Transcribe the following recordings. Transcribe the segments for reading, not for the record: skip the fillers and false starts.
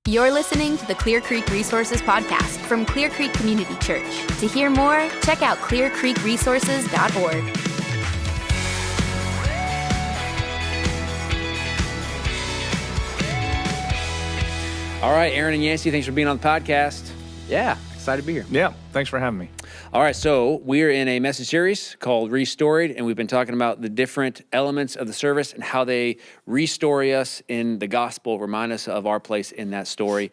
You're listening to the Clear Creek Resources Podcast from Clear Creek Community Church. To hear more, check out clearcreekresources.org. All right, Aaron and Yancey, thanks for being on the podcast. Yeah, excited to be here. Yeah, thanks for having me. All right, so we're in a message series called Restoried, and we've been talking about the different elements of the service and how they restory us in the gospel, remind us of our place in that story.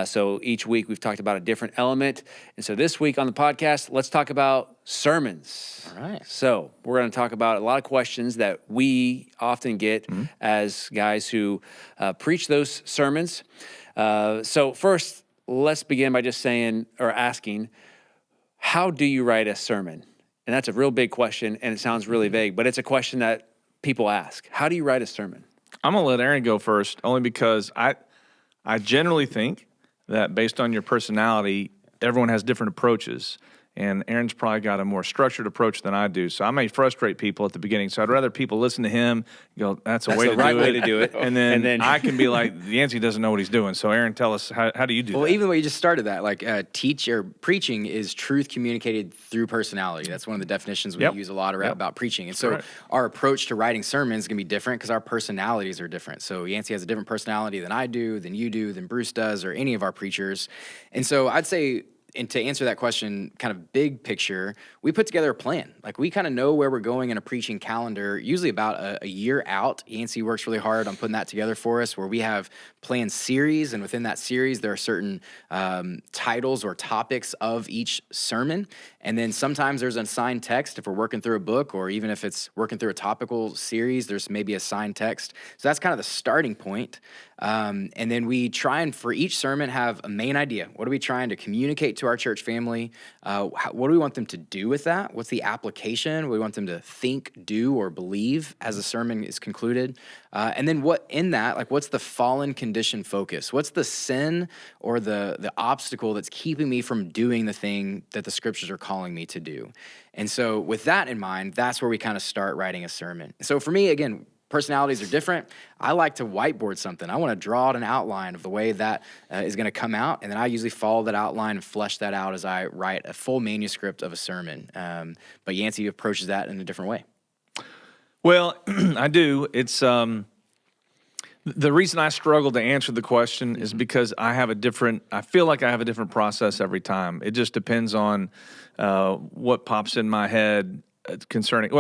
So each week we've talked about a different element. And so this week on the podcast, let's talk about sermons. All right. So we're going to talk about a lot of questions that we often get as guys who preach those sermons. So first, let's begin by just saying or asking, how do you write a sermon? And that's a real big question, and it sounds really vague, but it's a question that people ask. How do you write a sermon? I'm going to let Aaron go first, only because I generally think that based on your personality, everyone has different approaches. And Aaron's probably got a more structured approach than I do. So I may frustrate people at the beginning. So I'd rather people listen to him, go, that's the right way to do it. And then I can be like, Yancey doesn't know what he's doing. So Aaron, tell us, how do you do that? Well, even the way you just started that, like preaching is truth communicated through personality. That's one of the definitions we use a lot about preaching. And so our approach to writing sermons is going to be different because our personalities are different. So Yancey has a different personality than I do, than you do, than Bruce does, or any of our preachers. And so I'd say, and to answer that question, kind of big picture, we put together a plan. Like, we kind of know where we're going in a preaching calendar, usually about a year out. Yancey works really hard on putting that together for us, where we have planned series, and within that series, there are certain titles or topics of each sermon. And then sometimes there's an assigned text if we're working through a book, or even if it's working through a topical series, there's maybe assigned text. So that's kind of the starting point. And then we try and, for each sermon, have a main idea. What are we trying to communicate to our church family? What do we want them to do with that? What's the application? What do we want them to think, do, or believe as the sermon is concluded? And then what in that, like, what's the fallen condition focus? What's the sin or the obstacle that's keeping me from doing the thing that the scriptures are calling me to do? And so with that in mind, that's where we kind of start writing a sermon. So for me, again, personalities are different. I like to whiteboard something. I want to draw out an outline of the way that is going to come out, and then I usually follow that outline and flesh that out as I write a full manuscript of a sermon. But Yancey approaches that in a different way. Well, I do. It's the reason I struggle to answer the question is because I feel like I have a different process every time. It just depends on what pops in my head concerning,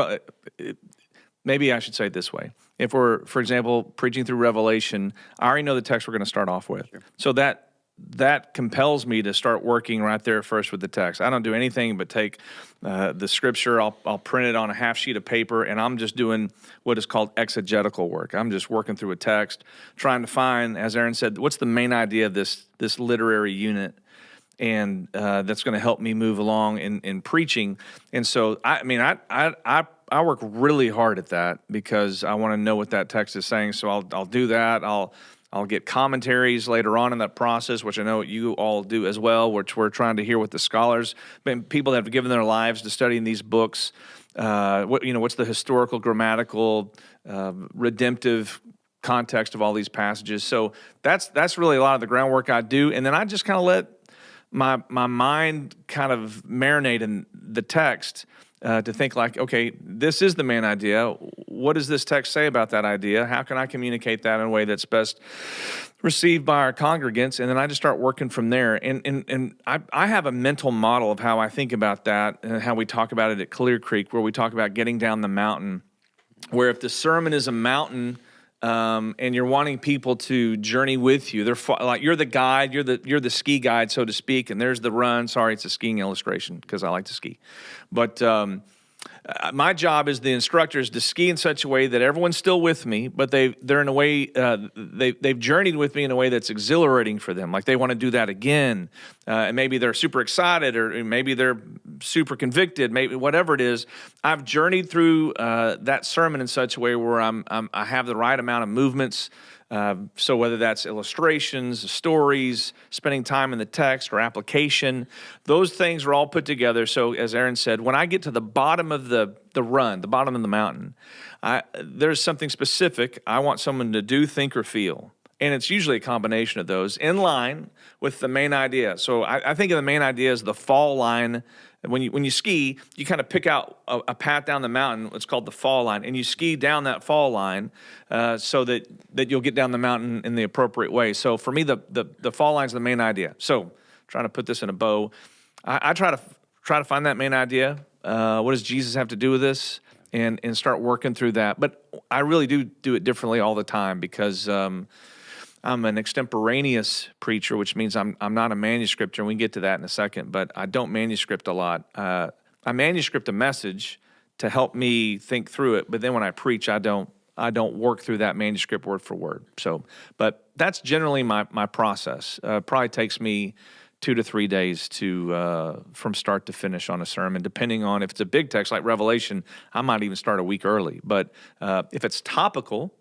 maybe I should say it this way. If we're, for example, preaching through Revelation, I already know the text we're going to start off with. Sure. So that compels me to start working right there first with the text. I don't do anything but take the scripture, I'll print it on a half sheet of paper, and I'm just doing what is called exegetical work. I'm just working through a text, trying to find, as Aaron said, what's the main idea of this literary unit, and that's going to help me move along in preaching. And so, I work really hard at that because I want to know what that text is saying. So I'll do that. I'll get commentaries later on in that process, which I know you all do as well, which we're trying to hear what the scholars, people that have given their lives to studying these books, what's the historical, grammatical, redemptive context of all these passages. So that's really a lot of the groundwork I do. And then I just kind of let my mind kind of marinate in the text to think like, okay, this is the main idea. What does this text say about that idea? How can I communicate that in a way that's best received by our congregants? And then I just start working from there. And I have a mental model of how I think about that and how we talk about it at Clear Creek, where we talk about getting down the mountain, where if the sermon is a mountain, and you're wanting people to journey with you. They're like, you're the guide, you're the ski guide, so to speak, and there's the run. Sorry, it's a skiing illustration because I like to ski. But my job as the instructor is to ski in such a way that everyone's still with me, but they're in a way they've journeyed with me in a way that's exhilarating for them. Like they want to do that again, and maybe they're super excited, or maybe they're super convicted. Maybe whatever it is, I've journeyed through that sermon in such a way where I have the right amount of movements. So whether that's illustrations, stories, spending time in the text, or application, those things are all put together. So as Aaron said, when I get to the bottom of the run, the bottom of the mountain, there's something specific I want someone to do, think, or feel. And it's usually a combination of those in line with the main idea. So I think of the main idea as the fall line. When you ski, you kind of pick out a path down the mountain. It's called the fall line, and you ski down that fall line so that you'll get down the mountain in the appropriate way. So for me, the fall line is the main idea. So trying to put this in a bow, I try to find that main idea. What does Jesus have to do with this? And start working through that. But I really do it differently all the time because I'm an extemporaneous preacher, which means I'm not a manuscripter, and we can get to that in a second, but I don't manuscript a lot. I manuscript a message to help me think through it, but then when I preach, I don't work through that manuscript word for word. So, but that's generally my process. Probably takes me 2 to 3 days to from start to finish on a sermon, depending on if it's a big text like Revelation. I might even start a week early. But if it's topical,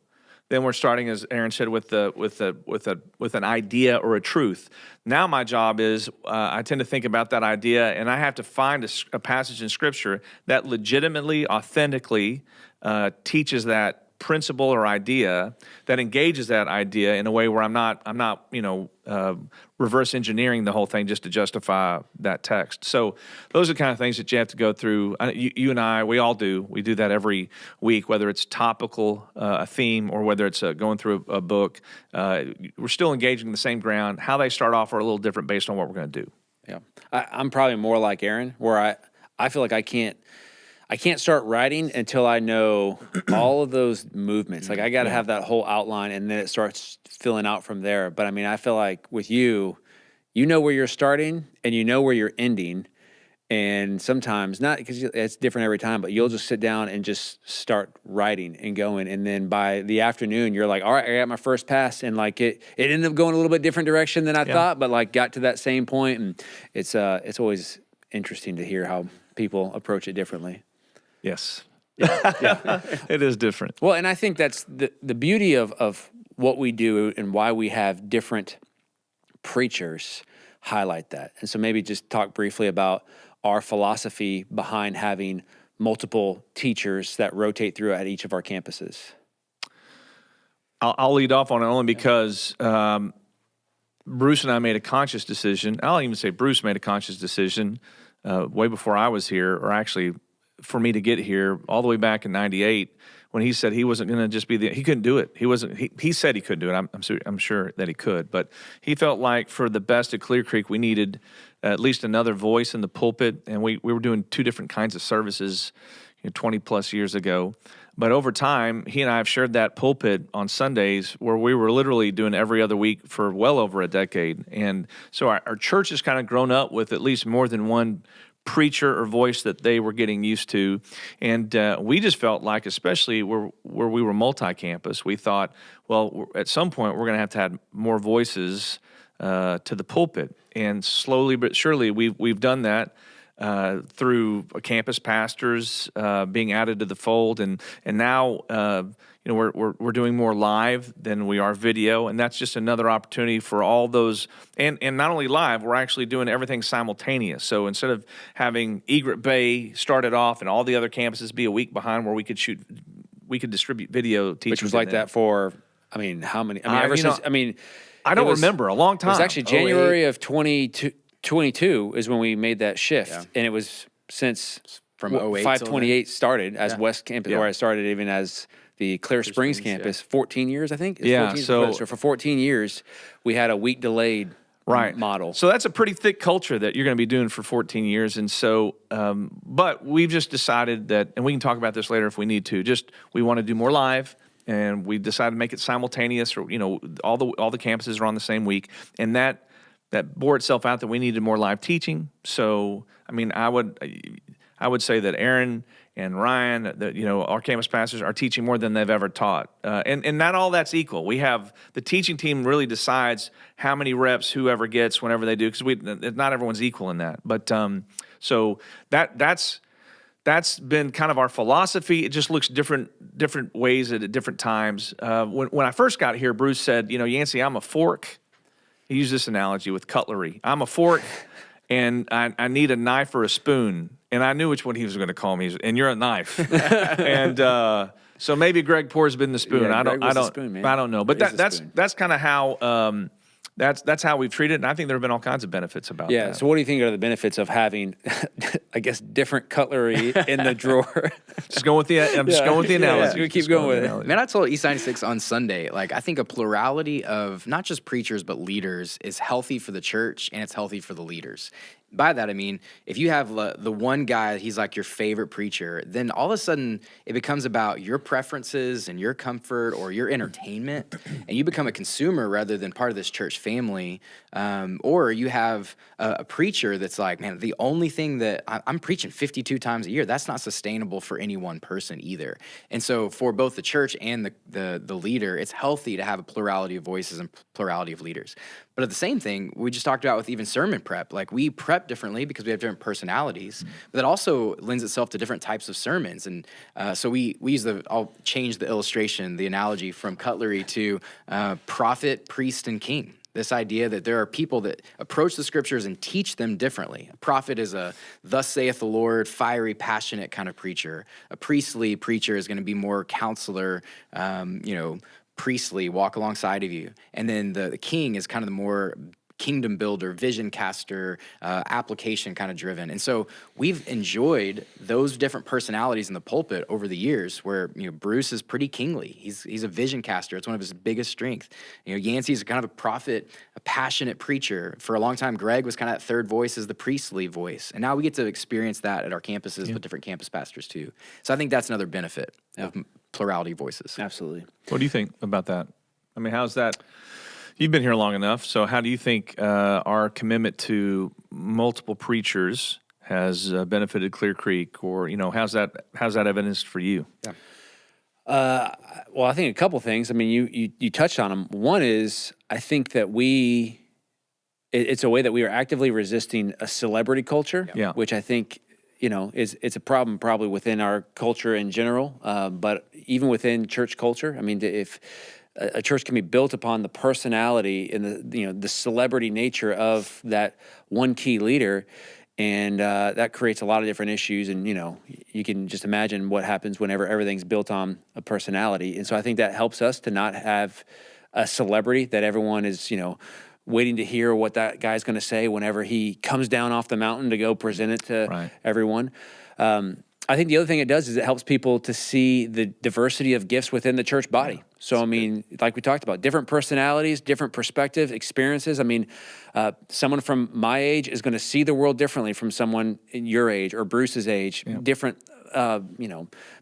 then we're starting, as Aaron said, with an idea or a truth. Now my job is I tend to think about that idea, and I have to find a passage in Scripture that legitimately, authentically teaches that principle or idea, that engages that idea in a way where I'm not reverse engineering the whole thing just to justify that text. So those are the kind of things that you have to go through. You and I, we all do. We do that every week, whether it's topical, a theme, or whether it's going through a book. We're still engaging the same ground. How they start off are a little different based on what we're going to do. Yeah, I'm probably more like Aaron, where I feel like I can't start writing until I know all of those movements. Like I got to have that whole outline, and then it starts filling out from there. But I mean, I feel like with you know where you're starting and you know where you're ending. And sometimes, not because it's different every time, but you'll just sit down and just start writing and going. And then by the afternoon, you're like, all right, I got my first pass. And like it ended up going a little bit different direction than I thought, but like got to that same point. And it's always interesting to hear how people approach it differently. Yes. Yeah. It is different. Well, and I think that's the beauty of what we do and why we have different preachers highlight that. And so maybe just talk briefly about our philosophy behind having multiple teachers that rotate through at each of our campuses. I'll lead off on it only because Bruce and I made a conscious decision. I'll even say Bruce made a conscious decision way before I was here, or actually for me to get here all the way back in '98 when he said he wasn't going to just be he couldn't do it. He said he couldn't do it. I'm sure that he could, but he felt like for the best at Clear Creek, we needed at least another voice in the pulpit, and we were doing two different kinds of services 20 plus years ago. But over time, he and I have shared that pulpit on Sundays where we were literally doing every other week for well over a decade. And so our church has kind of grown up with at least more than one preacher or voice that they were getting used to. And we just felt like, especially where we were multi-campus, we thought, well, at some point we're going to have more voices to the pulpit. And slowly but surely we've done that through campus pastors being added to the fold, and now we're doing more live than we are video, and that's just another opportunity for all those. And not only live, we're actually doing everything simultaneous. So instead of having Egret Bay started off and all the other campuses be a week behind, where we could distribute video teaching, which was like that for how many? I don't remember, a long time. It was actually January of 2022 is when we made that shift, and it was since from 08 528 started as West Campus, or I started even as the Clear Springs campus. 14 years, I think. So for 14 years, we had a week delayed model. So that's a pretty thick culture that you're going to be doing for 14 years, and so. But we've just decided that, and we can talk about this later if we need to. We want to do more live. And we decided to make it simultaneous, or all the campuses are on the same week, and that bore itself out that we needed more live teaching. So I would say that Aaron and Ryan, our campus pastors are teaching more than they've ever taught, and not all that's equal. We have the teaching team really decides how many reps whoever gets whenever they do, because not everyone's equal in that. But so that's been kind of our philosophy. It just looks different ways at different times. When I first got here, Bruce said, Yancey, I'm a fork. He used this analogy with cutlery. I'm a fork, and I need a knife or a spoon. And I knew which one he was going to call me. And you're a knife. And So maybe Greg pours been the spoon. Yeah, I Greg was the spoon, man. I don't know. But Greg is the that's spoon. kind of how that's how we've treated it. And I think there have been all kinds of benefits about Yeah. that. So what do you think are the benefits of having, I guess, different cutlery in the drawer? Just going with the analogy. We keep going with it. Man, I told East 96 on Sunday, like, I think a plurality of not just preachers, but leaders is healthy for the church and it's healthy for the leaders. By that, I mean, if you have the one guy, he's like your favorite preacher, then all of a sudden it becomes about your preferences and your comfort or your entertainment, and you become a consumer rather than part of this church family. Or you have a preacher that's like, man, the only thing that I'm preaching 52 times a year, that's not sustainable for any one person either. And so for both the church and the leader, it's healthy to have a plurality of voices and plurality of leaders. But at the same thing, we just talked about with even sermon prep, like we prep differently because we have different personalities, but that also lends itself to different types of sermons. And so we use I'll change the illustration, the analogy from cutlery to prophet, priest, and king. This idea that there are people that approach the scriptures and teach them differently. A prophet is a thus saith the Lord, fiery, passionate kind of preacher. A priestly preacher is going to be more counselor, priestly, walk alongside of you. And then the king is kind of the more kingdom builder, vision caster, application kind of driven. And so we've enjoyed those different personalities in the pulpit over the years where, Bruce is pretty kingly. He's a vision caster. It's one of his biggest strengths. Yancey is kind of a prophet, a passionate preacher. For a long time, Greg was kind of that third voice as the priestly voice. And now we get to experience that at our campuses with different campus pastors too. So I think that's another benefit of plurality of voices. Absolutely. What do you think about that? I mean, how's that? You've been here long enough, so how do you think our commitment to multiple preachers has benefited Clear Creek, or how's that evidenced for you? Yeah. Well, I think a couple things. I mean, you touched on them. One is I think that it's a way that we are actively resisting a celebrity culture, which I think it's a problem probably within our culture in general, but even within church culture. I mean, if a church can be built upon the personality and the celebrity nature of that one key leader, and that creates a lot of different issues. And you can just imagine what happens whenever everything's built on a personality. And so I think that helps us to not have a celebrity that everyone is waiting to hear what that guy's going to say whenever he comes down off the mountain to go present it to everyone. I think the other thing it does is it helps people to see the diversity of gifts within the church body. So, I mean, like we talked about, different personalities, different perspectives, experiences. I mean, someone from my age is going to see the world differently from someone in your age or Bruce's age, different,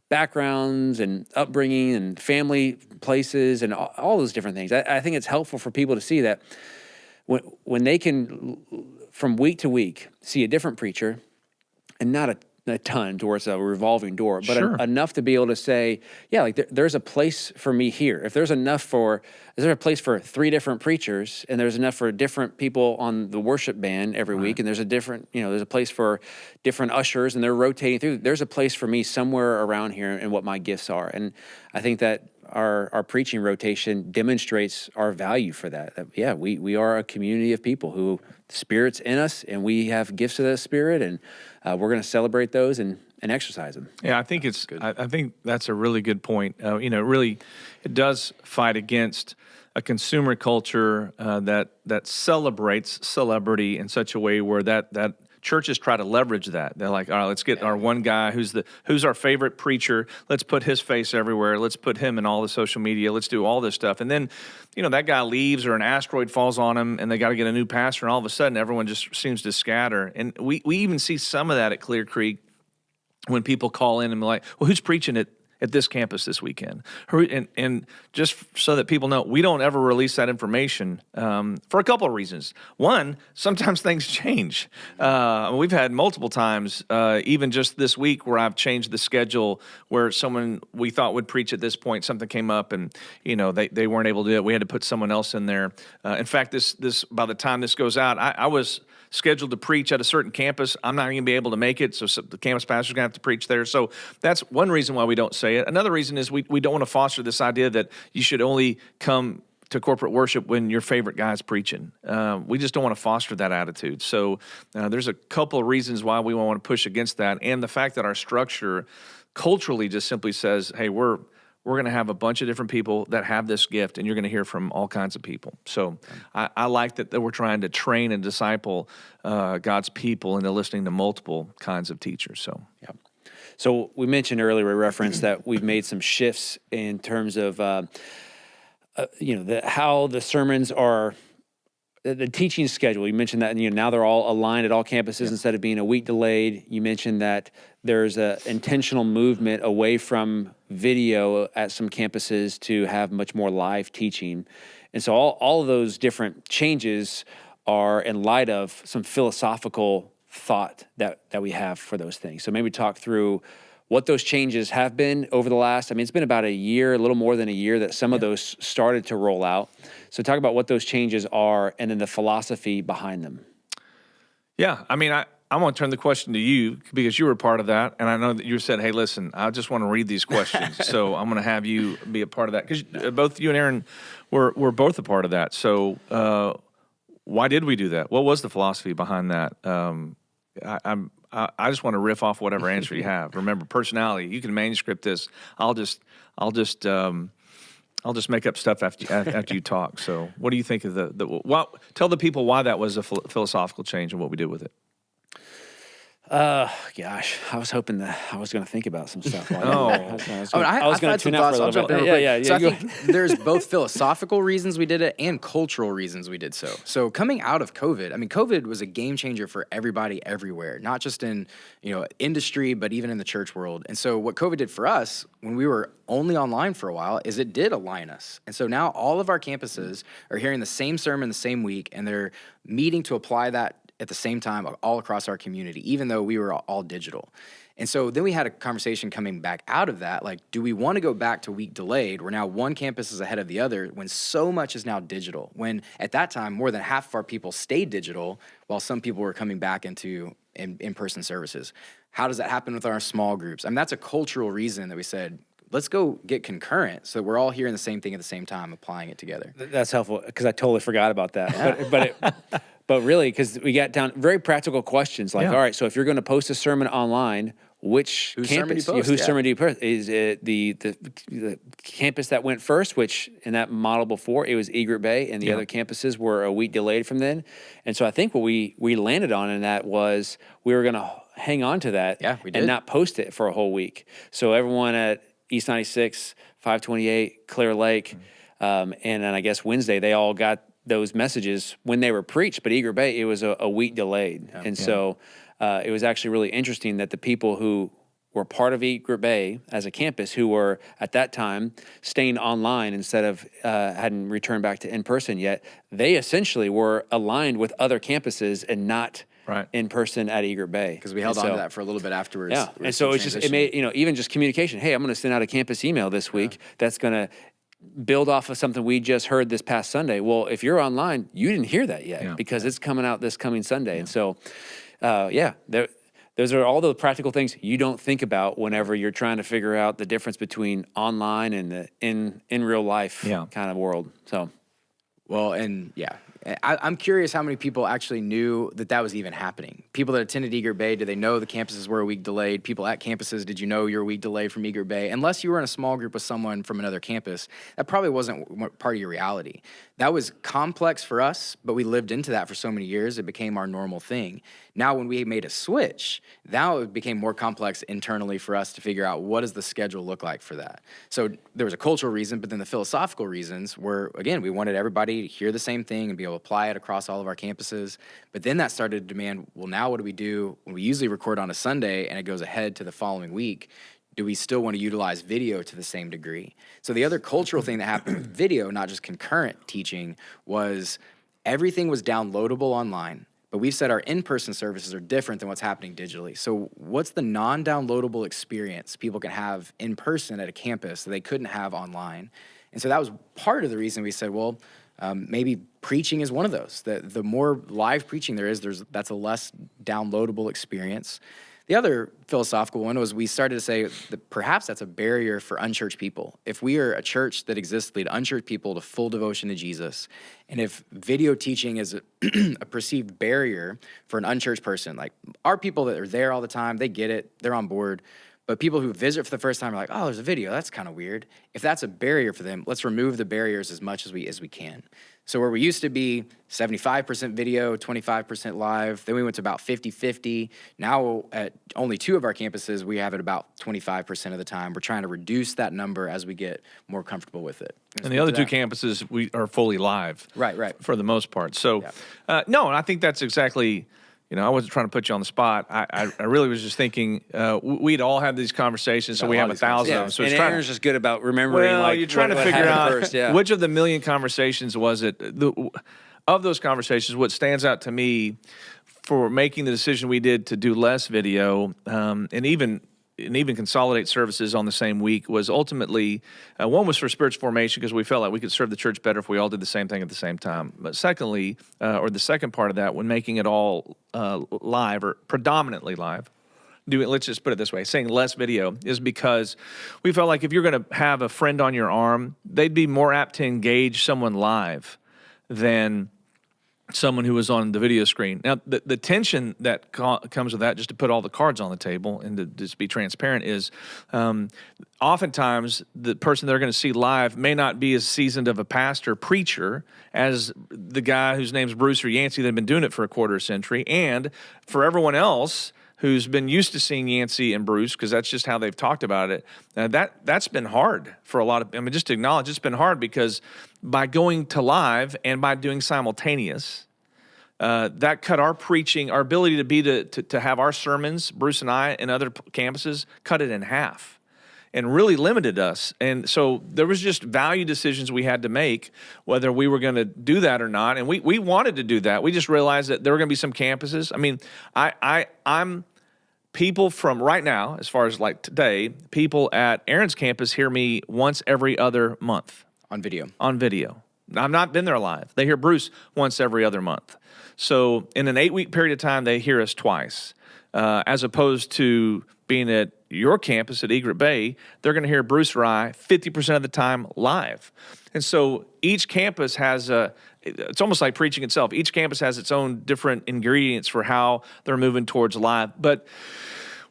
backgrounds and upbringing and family places and all those different things. I think it's helpful for people to see that when they can, from week to week, see a different preacher, and not a ton towards a revolving door, but enough to be able to say, there's a place for me here. If there's is there a place for 3 different preachers, and there's enough for different people on the worship band every week, and there's a different, there's a place for different ushers, and they're rotating through. There's a place for me somewhere around here and what my gifts are. And I think that our preaching rotation demonstrates our value for that. We are a community of people who the Spirit's in us, and we have gifts of the Spirit, and we're going to celebrate those and exercise them. Yeah, I think I think that's a really good point. Really, it does fight against a consumer culture that celebrates celebrity in such a way where that churches try to leverage that. They're like, all right, let's get our one guy who's our favorite preacher. Let's put his face everywhere. Let's put him in all the social media. Let's do all this stuff. And then, that guy leaves or an asteroid falls on him and they got to get a new pastor. And all of a sudden, everyone just seems to scatter. And we even see some of that at Clear Creek when people call in and be like, well, who's preaching at this campus this weekend? And just so that people know, we don't ever release that information for a couple of reasons. One, sometimes things change. We've had multiple times, even just this week, where I've changed the schedule where someone we thought would preach at this point, something came up and, they weren't able to do it. We had to put someone else in there. In fact, this by the time this goes out, I was scheduled to preach at a certain campus. I'm not going to be able to make it, so the campus pastor's going to have to preach there. So that's one reason why we don't say it. Another reason is we don't want to foster this idea that you should only come to corporate worship when your favorite guy's preaching. We just don't want to foster that attitude. So there's a couple of reasons why we want to push against that, and the fact that our structure culturally just simply says, hey, we're we're going to have a bunch of different people that have this gift, and you're going to hear from all kinds of people. So I like that we're trying to train and disciple God's people into listening to multiple kinds of teachers. So, yeah. So we mentioned earlier, we referenced that we've made some shifts in terms of, how the sermons are, the teaching schedule. You mentioned that, now they're all aligned at all campuses instead of being a week delayed. You mentioned that there's a intentional movement away from video at some campuses to have much more live teaching. And so all of those different changes are in light of some philosophical thought that we have for those things. So maybe talk through what those changes have been over the last, it's been about a year, a little more than a year that some of those started to roll out. So talk about what those changes are and then the philosophy behind them. Yeah, I want to turn the question to you because you were part of that, and I know that you said, hey, listen, I just want to read these questions, so I'm going to have you be a part of that because both you and Aaron were both a part of that. So why did we do that? What was the philosophy behind that? I just want to riff off whatever answer you have. Remember, personality. You can manuscript this. I'll just make up stuff after you talk. So, what do you think of tell the people why that was a philosophical change and what we did with it? Gosh, I was hoping that I was going to think about some stuff. I was going to tune out for a little bit. Yeah. So I think there's both philosophical reasons we did it and cultural reasons we did so. So coming out of COVID, COVID was a game changer for everybody everywhere, not just in industry, but even in the church world. And so what COVID did for us when we were only online for a while is it did align us. And so now all of our campuses are hearing the same sermon the same week, and they're meeting to apply that at the same time all across our community, even though we were all digital. And so then we had a conversation coming back out of that, like, do we want to go back to week delayed, where now one campus is ahead of the other when so much is now digital? When at that time, more than half of our people stayed digital while some people were coming back into in-person services. How does that happen with our small groups? That's a cultural reason that we said, let's go get concurrent so we're all hearing the same thing at the same time, applying it together. That's helpful because I totally forgot about that. But really, because we got down very practical questions like, all right, so if you're going to post a sermon online, whose campus sermon do you post? Is it the campus that went first, which in that model before, it was Egret Bay, and the other campuses were a week delayed from then? And so I think what we landed on in that was we were going to hang on to that and not post it for a whole week. So everyone at East 96, 528, Clear Lake, and then I guess Wednesday, they all got those messages when they were preached, but Egret Bay, it was a week delayed. So it was actually really interesting that the people who were part of Egret Bay as a campus, who were at that time staying online instead of hadn't returned back to in-person yet, they essentially were aligned with other campuses and not in person at Egret Bay. Because we held on to that for a little bit afterwards. Yeah, and so it made, even just communication. Hey, I'm going to send out a campus email this week that's going to build off of something we just heard this past Sunday. Well, if you're online, you didn't hear that yet because it's coming out this coming Sunday. And so, those are all the practical things you don't think about whenever you're trying to figure out the difference between online and the in real life kind of world. So, well, and I'm curious how many people actually knew that was even happening. People that attended Egret Bay, did they know the campuses were a week delayed? People at campuses, did you know you're a week delayed from Egret Bay? Unless you were in a small group with someone from another campus, that probably wasn't part of your reality. That was complex for us, but we lived into that for so many years, it became our normal thing. Now, when we made a switch, now it became more complex internally for us to figure out what does the schedule look like for that. So there was a cultural reason, but then the philosophical reasons were, again, we wanted everybody to hear the same thing and be able to apply it across all of our campuses. But then that started to demand, well, now what do we do when we usually record on a Sunday and it goes ahead to the following week? Do we still want to utilize video to the same degree? So the other cultural thing that happened with video, not just concurrent teaching, was everything was downloadable online. But we've said our in-person services are different than what's happening digitally. So what's the non-downloadable experience people can have in person at a campus that they couldn't have online? And so that was part of the reason we said, well, maybe preaching is one of those. The more live preaching there is, that's a less downloadable experience. The other philosophical one was we started to say that perhaps that's a barrier for unchurched people. If we are a church that exists to lead unchurched people to full devotion to Jesus, and if video teaching is a perceived barrier for an unchurched person, like our people that are there all the time, they get it, they're on board. But people who visit for the first time are like, oh, there's a video. That's kind of weird. If that's a barrier for them, let's remove the barriers as much as we can. So where we used to be 75% video, 25% live, then we went to about 50-50. Now at only 2 of our campuses, we have it about 25% of the time. We're trying to reduce that number as we get more comfortable with it. And the other 2 campuses, we are fully live. Right. For the most part. So, no, and I think that's exactly, I wasn't trying to put you on the spot. I really was just thinking we'd all had these conversations, so we have 1,000 of them. So and Aaron's just good about remembering. Well, you're trying to figure out first, which of the million conversations was it. Of those conversations, what stands out to me for making the decision we did to do less video and even consolidate services on the same week was ultimately, one was for spiritual formation because we felt like we could serve the church better if we all did the same thing at the same time. But secondly, or the second part of that, when making it all live or predominantly live, let's just put it this way, saying less video is because we felt like if you're going to have a friend on your arm, they'd be more apt to engage someone live than someone who was on the video screen. Now, the tension that comes with that, just to put all the cards on the table and to just be transparent, is oftentimes the person they're going to see live may not be as seasoned of a pastor, preacher, as the guy whose name's Bruce or Yancey that had been doing it for a quarter century. And for everyone else who's been used to seeing Yancey and Bruce, because that's just how they've talked about it, that's been hard for a lot of, just to acknowledge it's been hard because by going to live and by doing simultaneous, that cut our preaching, our ability to have our sermons, Bruce and I and other campuses, cut it in half and really limited us. And so there was just value decisions we had to make, whether we were going to do that or not. And we wanted to do that. We just realized that there were going to be some campuses. I'm people from right now, as far as like today, people at Aaron's campus hear me once every other month. On video. I've not been there live. They hear Bruce once every other month. So in an 8-week period of time, they hear us twice. As opposed to being at your campus at Egret Bay, they're going to hear Bruce or I 50% of the time live. And so each campus has it's almost like preaching itself. Each campus has its own different ingredients for how they're moving towards live. But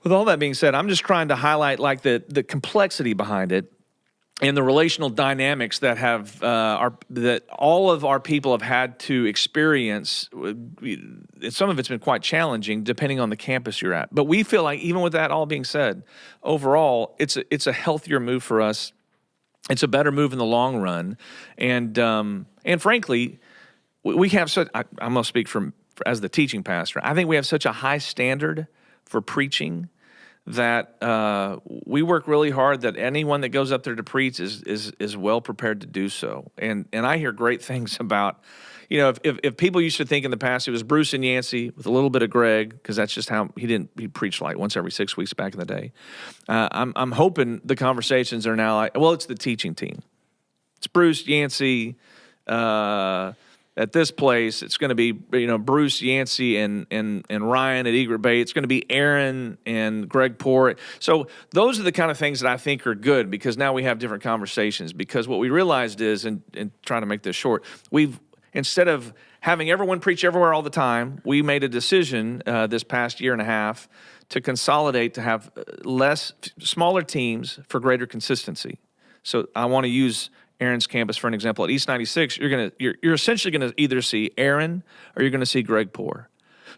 with all that being said, I'm just trying to highlight like the complexity behind it and the relational dynamics that have that all of our people have had to experience. Some of it's been quite challenging, depending on the campus you're at. But we feel like, even with that all being said, overall, it's a healthier move for us. It's a better move in the long run, and frankly, we have such. I'm going to speak as the teaching pastor. I think we have such a high standard for preaching that we work really hard that anyone that goes up there to preach is well prepared to do so. And I hear great things about, if people used to think in the past it was Bruce and Yancey with a little bit of Greg, because that's just how he preached like once every 6 weeks back in the day. I'm hoping the conversations are now like, well, it's the teaching team. It's Bruce, Yancey, at this place, it's going to be Bruce, Yancey, and Ryan at Egret Bay. It's going to be Aaron and Greg Poor. So those are the kind of things that I think are good, because now we have different conversations. Because what we realized is, and trying to make this short, instead of having everyone preach everywhere all the time, we made a decision this past year and a half to consolidate, to have smaller teams for greater consistency. So I want to use Aaron's campus for an example. At East 96, you're essentially going to either see Aaron or you're going to see Greg Poor.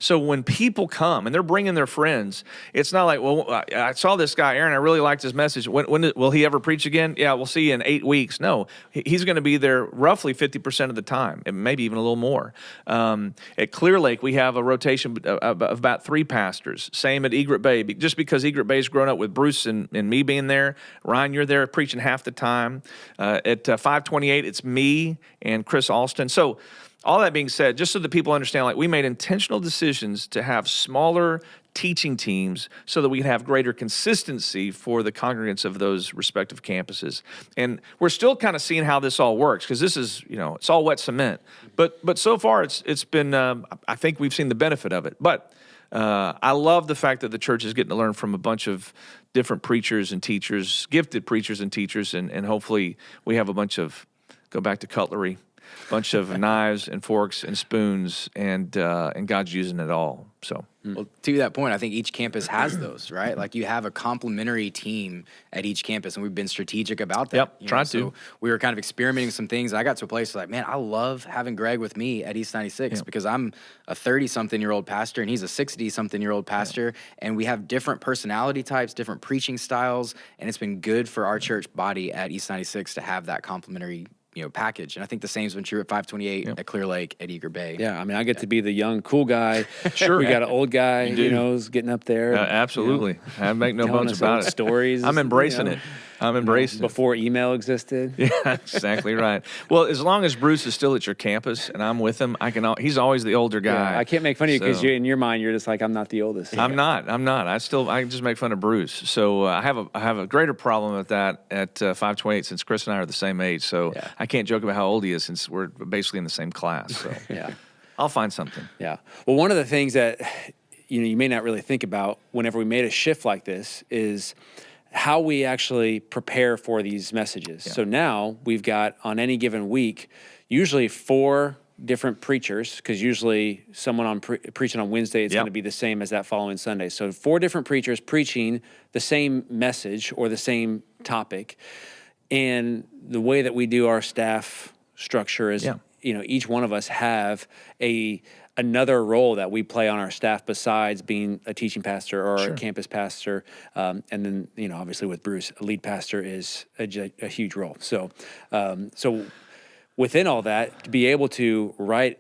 So when people come and they're bringing their friends, it's not like, well, I saw this guy, Aaron, I really liked his message. Will he ever preach again? Yeah, we'll see you in 8 weeks. No, he's going to be there roughly 50% of the time, and maybe even a little more. At Clear Lake, we have a rotation of about 3 pastors. Same at Egret Bay. Just because Egret Bay's grown up with Bruce and me being there, Ryan, you're there preaching half the time. At 528, it's me and Chris Alston. So all that being said, just so that people understand, like, we made intentional decisions to have smaller teaching teams so that we can have greater consistency for the congregants of those respective campuses. And we're still kind of seeing how this all works, because this is, it's all wet cement. But so far, it's been, I think we've seen the benefit of it. But I love the fact that the church is getting to learn from a bunch of different preachers and teachers, gifted preachers and teachers, and hopefully we have a bunch of, go back to cutlery, bunch of knives and forks and spoons, and God's using it all. So. Well, to that point, I think each campus has those, right? Like you have a complementary team at each campus, and we've been strategic about that. Yep, tried to. So we were kind of experimenting with some things. I got to a place like, man, I love having Greg with me at East 96 because I'm a 30-something-year-old pastor, and he's a 60-something-year-old pastor, and we have different personality types, different preaching styles, and it's been good for our church body at East 96 to have that complementary package. And I think the same's been true at 528, at Clear Lake, at Eager Bay. Yeah, I mean, I get to be the young, cool guy. Sure. We got an old guy, who's getting up there. Absolutely. I make no telling bones us about old it. stories. I'm embracing it. I'm embracing it. Before email existed. Yeah, exactly right. Well, as long as Bruce is still at your campus and I'm with him, he's always the older guy. Yeah, I can't make fun of you because in your mind you're just like, I'm not the oldest. I'm not. I just make fun of Bruce. So I have a greater problem with that at 528 since Chris and I are the same age. So I can't joke about how old he is since we're basically in the same class. So I'll find something. Yeah. Well, one of the things that you may not really think about whenever we made a shift like this is how we actually prepare for these messages. Yeah. So now we've got, on any given week, usually 4 different preachers, because usually someone preaching on Wednesday is going to be the same as that following Sunday. So 4 different preachers preaching the same message or the same topic. And the way that we do our staff structure is, each one of us have another role that we play on our staff besides being a teaching pastor or a campus pastor. And then, obviously with Bruce, a lead pastor is a huge role. So within all that, to be able to write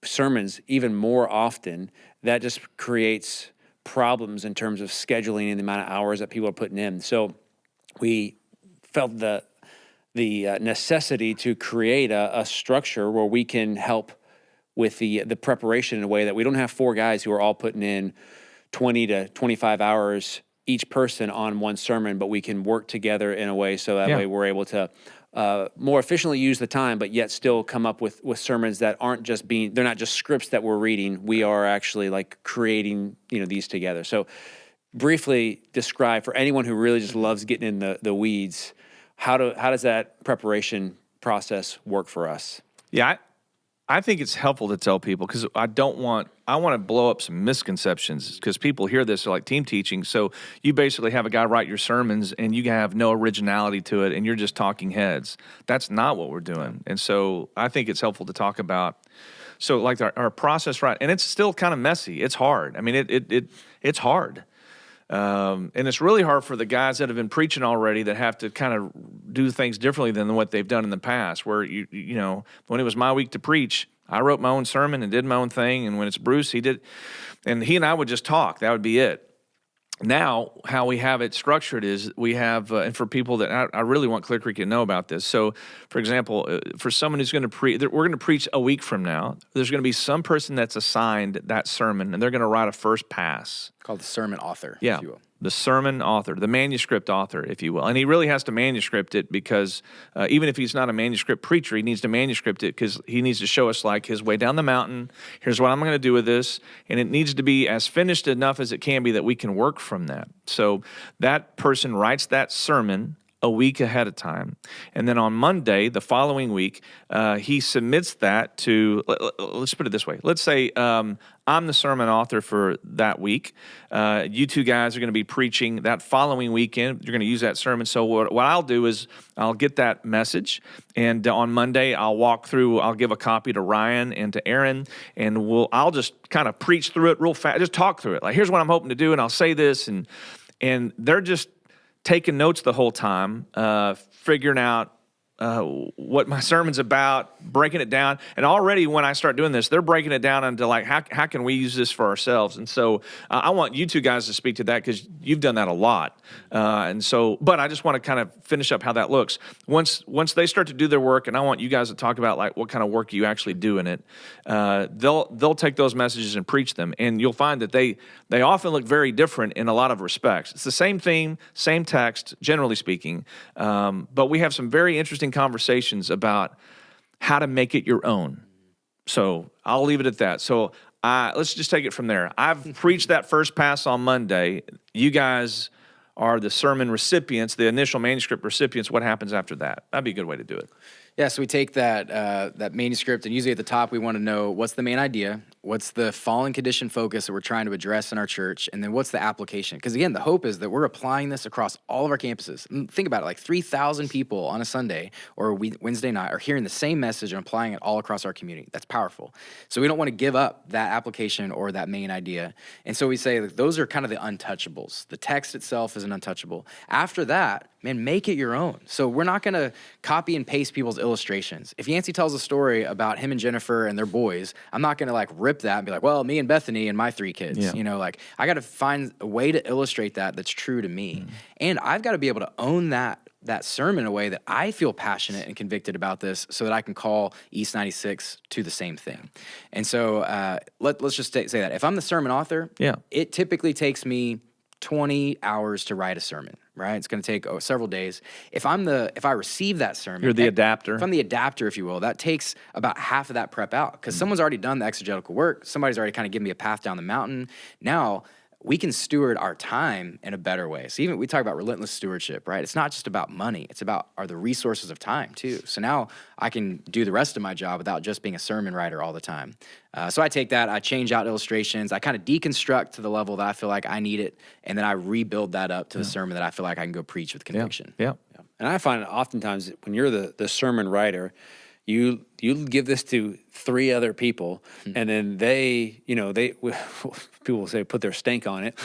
sermons even more often, that just creates problems in terms of scheduling and the amount of hours that people are putting in. So we felt the necessity to create a structure where we can help with the preparation in a way that we don't have 4 guys who are all putting in 20 to 25 hours each person on one sermon, but we can work together in a way so that way we're able to more efficiently use the time, but yet still come up with sermons that aren't just they're not just scripts that we're reading. We are actually like creating, these together. So briefly describe for anyone who really just loves getting in the weeds, how does that preparation process work for us? Yeah, I think it's helpful to tell people because I want to blow up some misconceptions because people hear this, they're like team teaching. So you basically have a guy write your sermons and you have no originality to it and you're just talking heads. That's not what we're doing. And so I think it's helpful to talk about. So like our process, right? And it's still kind of messy. It's hard. I mean, it's hard. And it's really hard for the guys that have been preaching already that have to kind of do things differently than what they've done in the past. Where, when it was my week to preach, I wrote my own sermon and did my own thing. And when it's Bruce, he did. And he and I would just talk. That would be it. Now, how we have it structured is we have, and for people that I really want Clear Creek to know about this. So, for example, for someone who's going to preach, we're going to preach a week from now. There's going to be some person that's assigned that sermon, and they're going to write a first pass. Called the sermon author, if you will. The sermon author, the manuscript author, if you will. And he really has to manuscript it because even if he's not a manuscript preacher, he needs to manuscript it because he needs to show us like his way down the mountain. Here's what I'm going to do with this. And it needs to be as finished enough as it can be that we can work from that. So that person writes that sermon a week ahead of time. And then on Monday, the following week, he submits that to, let's put it this way. Let's say I'm the sermon author for that week. You 2 guys are going to be preaching that following weekend. You're going to use that sermon. So what I'll do is I'll get that message. And on Monday, I'll give a copy to Ryan and to Aaron. And I'll just kind of preach through it real fast. Just talk through it. Like, here's what I'm hoping to do. And I'll say this. And they're just taking notes the whole time, figuring out what my sermon's about, breaking it down. And already when I start doing this, they're breaking it down into like, how can we use this for ourselves? And so I want you 2 guys to speak to that because you've done that a lot. But I just want to kind of finish up how that looks. Once they start to do their work, and I want you guys to talk about like what kind of work you actually do in it, they'll take those messages and preach them. And you'll find that they often look very different in a lot of respects. It's the same theme, same text, generally speaking, but we have some very interesting conversations about how to make it your own. So I'll leave it at that. So let's just take it from there. I've preached that first pass on Monday. You guys are the sermon recipients, the initial manuscript recipients. What happens after that? That'd be a good way to do it. Yeah, so we take that manuscript, and usually at the top we want to know what's the main idea, what's the fallen condition focus that we're trying to address in our church, and then what's the application. Because again, the hope is that we're applying this across all of our campuses. And think about it, like 3,000 people on a Sunday or Wednesday night are hearing the same message and applying it all across our community. That's powerful. So we don't want to give up that application or that main idea. And so we say that those are kind of the untouchables. The text itself is an untouchable. After that, man, make it your own. So we're not going to copy and paste people's illustrations. If Yancey tells a story about him and Jennifer and their boys, I'm not going to like rip that and be like, well, me and Bethany and my 3 kids. Yeah. You know, like I got to find a way to illustrate that's true to me. And I've got to be able to own that sermon in a way that I feel passionate and convicted about this so that I can call East 96 to the same thing. And so let's just say that. If I'm the sermon author, it typically takes me 20 hours to write a sermon, right? It's going to take several days. If I receive that sermon, You're the adapter. If I'm the adapter, if you will, that takes about half of that prep out because someone's already done the exegetical work. Somebody's already kind of given me a path down the mountain. Now we can steward our time in a better way. So even we talk about relentless stewardship, right? It's not just about money. It's about the resources of time too. So now I can do the rest of my job without just being a sermon writer all the time. So I take that, I change out illustrations, I kind of deconstruct to the level that I feel like I need it, and then I rebuild that up to the sermon that I feel like I can go preach with conviction. Yeah. And I find oftentimes when you're the sermon writer, you give this to 3 other people, and then they people will say put their stank on it.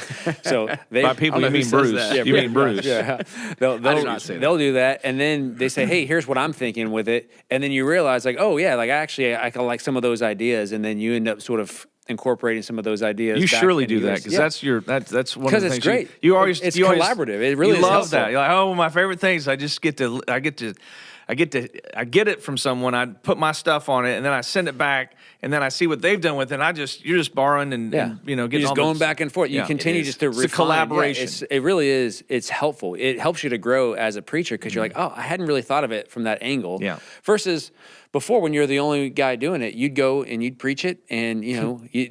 So they by people you mean Bruce. Yeah, you mean Bruce. Yeah, I do not say that. They'll do that, and then they say, "Hey, here's what I'm thinking with it," and then you realize, like, oh yeah, like actually I can like some of those ideas, and then you end up sort of incorporating some of those ideas. You back surely into do that yours. because that's one of the Because things. it's great. You always it's you always, collaborative. It really you is love helpful. that. You're like, oh, my favorite things. I get it from someone. I put my stuff on it, and then I send it back, and then I see what they've done with it. And you're just borrowing and getting you're just all going those, back and forth. You continue just to refine. It's a collaboration. Yeah, it really is. It's helpful. It helps you to grow as a preacher because you're like, oh, I hadn't really thought of it from that angle. Yeah. Versus before, when you're the only guy doing it, you'd go and you'd preach it, and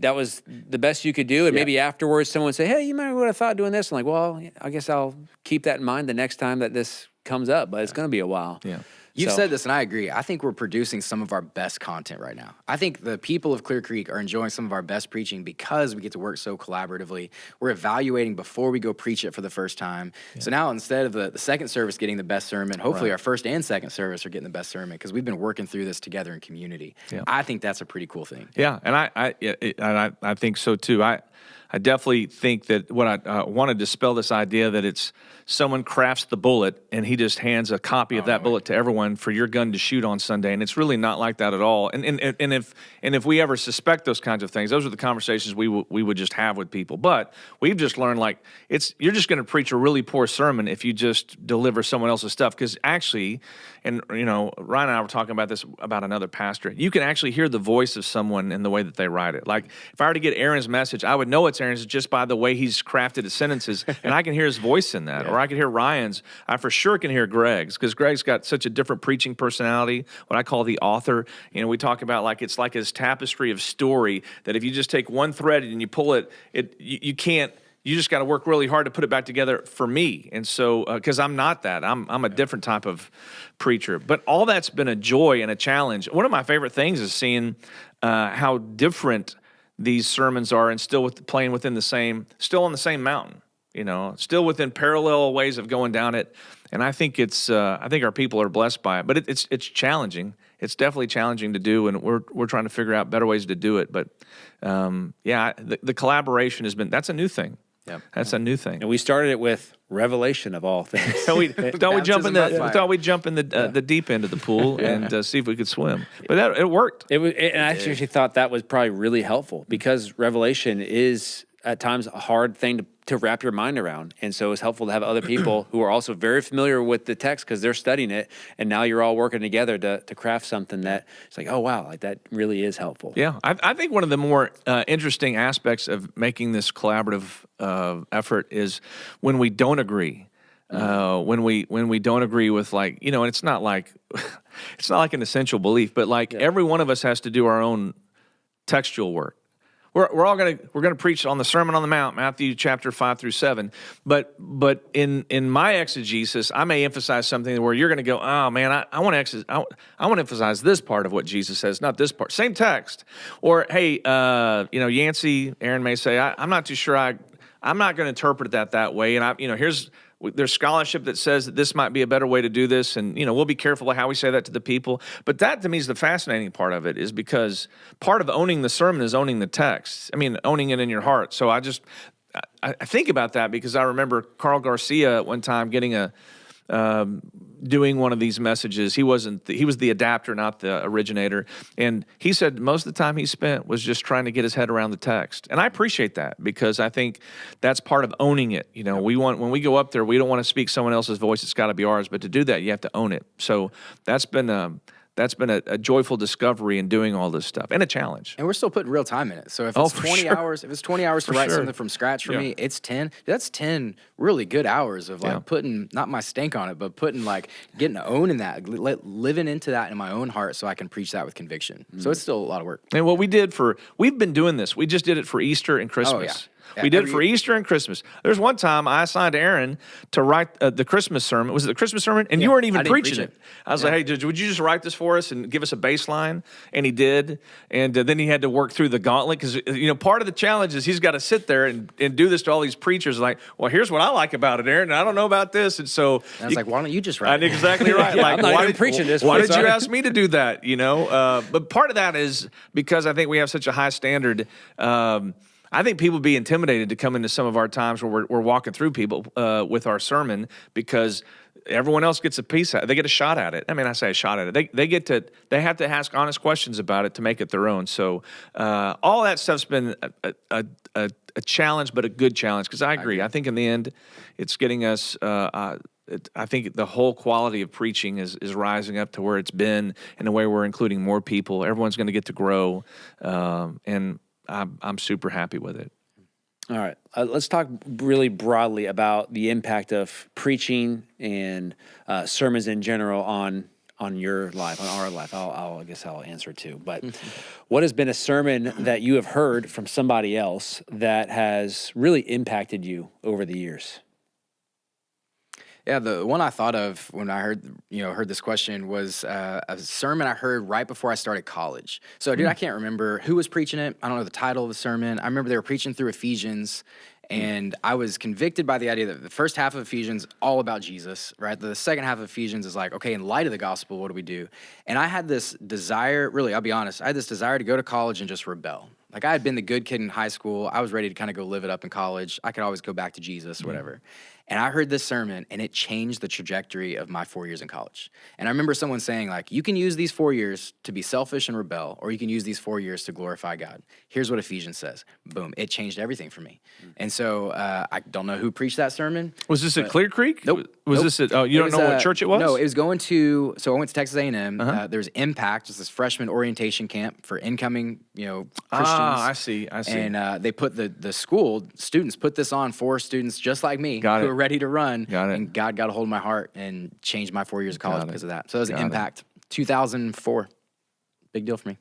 that was the best you could do. And maybe afterwards, someone would say, hey, you might have thought doing this. I'm like, well, I guess I'll keep that in mind the next time that this comes up, but it's going to be a while. Yeah. You've said this, and I agree. I think we're producing some of our best content right now. I think the people of Clear Creek are enjoying some of our best preaching because we get to work so collaboratively. We're evaluating before we go preach it for the first time. Yeah. So now instead of the second service getting the best sermon, hopefully our first and second service are getting the best sermon because we've been working through this together in community. Yeah. I think that's a pretty cool thing. Yeah, and I think so too. I definitely think that what I want to dispel this idea that it's someone crafts the bullet and he just hands a copy of that bullet to everyone for your gun to shoot on Sunday, and it's really not like that at all. And if we ever suspect those kinds of things, those are the conversations we would just have with people. But we've just learned you're just going to preach a really poor sermon if you just deliver someone else's stuff, because actually, and Ryan and I were talking about this about another pastor, you can actually hear the voice of someone in the way that they write it. Like if I were to get Aaron's message, I would know it's Aaron's just by the way he's crafted his sentences, and I can hear his voice in that. Or I could hear Ryan's. I for sure can hear Greg's, because Greg's got such a different preaching personality, what I call the author. We talk about it's like his tapestry of story that if you just take one thread and you pull it, you can't. You just got to work really hard to put it back together for me. And so, because I'm not that. I'm a different type of preacher. But all that's been a joy and a challenge. One of my favorite things is seeing how different these sermons are, and still playing within still on the same mountain, still within parallel ways of going down it. And I think I think our people are blessed by it, but it's challenging. It's definitely challenging to do, and we're trying to figure out better ways to do it. But the collaboration that's a new thing. Yep. That's a new thing. And we started it with revelation of all things. Thought we'd jump in the deep end of the pool and see if we could swim. But it worked. And I actually thought that was probably really helpful, because revelation is at times a hard thing to wrap your mind around. And so it's helpful to have other people who are also very familiar with the text because they're studying it, and now you're all working together to craft something that it's like, oh, wow, like that really is helpful. Yeah, I think one of the more interesting aspects of making this collaborative effort is when we don't agree. When we don't agree with and it's not like an essential belief, but every one of us has to do our own textual work. we're gonna preach on the Sermon on the Mount, Matthew chapter 5-7. But in my exegesis, I may emphasize something where you're gonna go, oh man, I want to emphasize this part of what Jesus says, not this part. Same text. Or hey, Yancey, Aaron may say, I'm not too sure. I'm not going to interpret that way. And there's scholarship that says that this might be a better way to do this, and we'll be careful of how we say that to the people. But that to me is the fascinating part of it, is because part of owning the sermon is owning the text. I mean, owning it in your heart. So I think about that because I remember Carl Garcia one time getting doing one of these messages. He was the adapter, not the originator. And he said most of the time he spent was just trying to get his head around the text. And I appreciate that because I think that's part of owning it. When we go up there, we don't want to speak someone else's voice. It's got to be ours. But to do that, you have to own it. So that's been a joyful discovery in doing all this stuff, and a challenge. And we're still putting real time in it. So if it's 20 hours, to write something from scratch for me, it's 10. That's 10 really good hours of putting not my stank on it, but putting getting to owning that, living into that in my own heart, so I can preach that with conviction. So it's still a lot of work. And what we've been doing this. We just did it for Easter and Christmas. Oh, yeah. We did it for Easter and Christmas. There's one time I assigned Aaron to write the Christmas sermon. Was it the Christmas sermon? And you weren't even preaching it. I was like, hey, would you just write this for us and give us a baseline? And he did. And then he had to work through the gauntlet because, part of the challenge is he's got to sit there and do this to all these preachers. Like, well, here's what I like about it, Aaron. And I don't know about this. And so I was like, why don't you just write it? Exactly right. I'm not even preaching this. Why did you ask me to do that? But part of that is because I think we have such a high standard. I think people be intimidated to come into some of our times where we're walking through people with our sermon because everyone else gets a piece at it. They get a shot at it. I mean, I say a shot at it. They have to ask honest questions about it to make it their own. So all that stuff's been a challenge, but a good challenge because I agree. I think in the end, it's getting us. I think the whole quality of preaching is rising up to where it's been in a way we're including more people. Everyone's going to get to grow, and I'm super happy with it. All right. Let's talk really broadly about the impact of preaching and sermons in general on your life, on our life. I guess I'll answer too. But what has been a sermon that you have heard from somebody else that has really impacted you over the years? Yeah, the one I thought of when I heard this question was a sermon I heard right before I started college. So, dude, I can't remember who was preaching it. I don't know the title of the sermon. I remember they were preaching through Ephesians, and I was convicted by the idea that the first half of Ephesians all about Jesus, right? The second half of Ephesians is like, okay, in light of the gospel, what do we do? And I had this desire, really, I'll be honest, I had this desire to go to college and just rebel. Like, I had been the good kid in high school. I was ready to kind of go live it up in college. I could always go back to Jesus, whatever. And I heard this sermon, and it changed the trajectory of my 4 years in college. And I remember someone saying, like, you can use these 4 years to be selfish and rebel, or you can use these 4 years to glorify God. Here's what Ephesians says. Boom. It changed everything for me. And so I don't know who preached that sermon. Was this at Clear Creek? Nope. Was this at, you don't know what church it was? No, it was going to, so I went to Texas A&M. There's Impact, it's this freshman orientation camp for incoming, Christians. Ah, I see. And they put the school students put this on for students just like me who are ready to run. And God got a hold of my heart and changed my 4 years of college because of that. So that was an Impact. 2004. Big deal for me.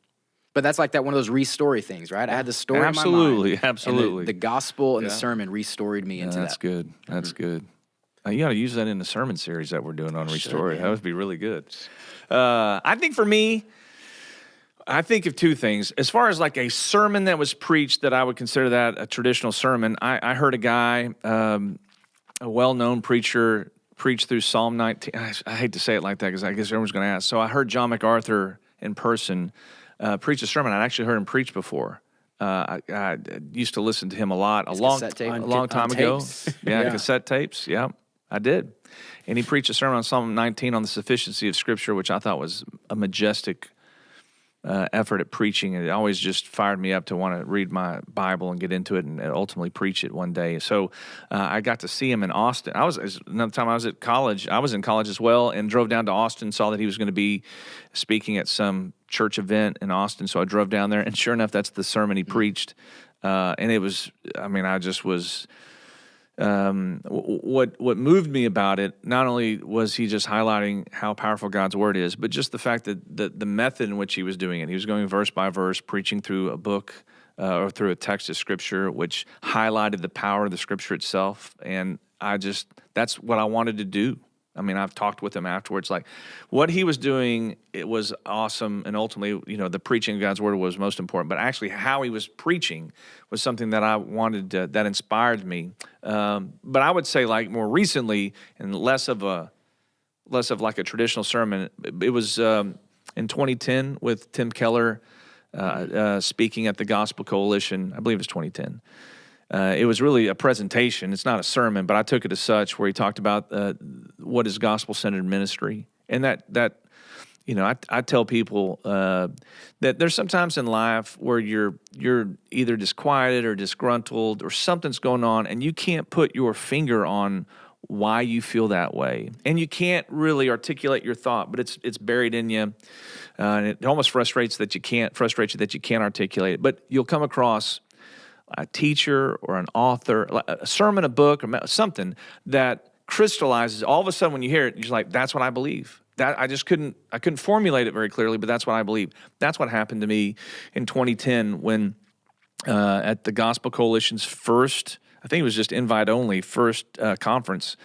But that's like that one of those re-story things, right? I had the story in my mind. Absolutely. The gospel and the sermon re-storied me into that. That's good. That's good. You got to use that in the sermon series that we're doing on Restoried. That would be really good. I think for me, I think of two things. As far as like a sermon that was preached that I would consider that a traditional sermon, I heard a guy, a well-known preacher, preach through Psalm 19. I hate to say it like that because I guess everyone's going to ask. So I heard John MacArthur in person preach a sermon. I'd actually heard him preach before. I used to listen to him a lot, a long time ago. Yeah, cassette tapes. Yeah, I did. And he preached a sermon on Psalm 19 on the sufficiency of Scripture, which I thought was a majestic effort at preaching. It always just fired me up to want to read my Bible and get into it and ultimately preach it one day. So I got to see him in Austin. Another time I was at college. I was in college as well and drove down to Austin, saw that he was going to be speaking at some church event in Austin. So I drove down there, and sure enough, that's the sermon he preached. And it was, I just was... what moved me about it, not only was he just highlighting how powerful God's word is, but just the fact that the method in which he was doing it. He was going verse by verse, preaching through a book or through a text of Scripture, which highlighted the power of the Scripture itself. And that's what I wanted to do. I mean, I've talked with him afterwards. Like, what he was doing, it was awesome. And ultimately, the preaching of God's Word was most important. But actually, how he was preaching was something that I wanted that inspired me. But I would say, like, more recently, and less of like a traditional sermon, it was in 2010 with Tim Keller speaking at the Gospel Coalition. I believe it was 2010. It was really a presentation. It's not a sermon, but I took it as such, where he talked about what is gospel-centered ministry. And I tell people that there's sometimes in life where you're either disquieted or disgruntled or something's going on, and you can't put your finger on why you feel that way. And you can't really articulate your thought, but it's buried in you. And it almost frustrates you that you can't articulate it. But you'll come across a teacher or an author, a sermon, a book, or something that crystallizes. All of a sudden, when you hear it, you're like, "That's what I believe." That I couldn't formulate it very clearly, but that's what I believe. That's what happened to me in 2010 when at the Gospel Coalition's first, I think it was just invite only, first conference.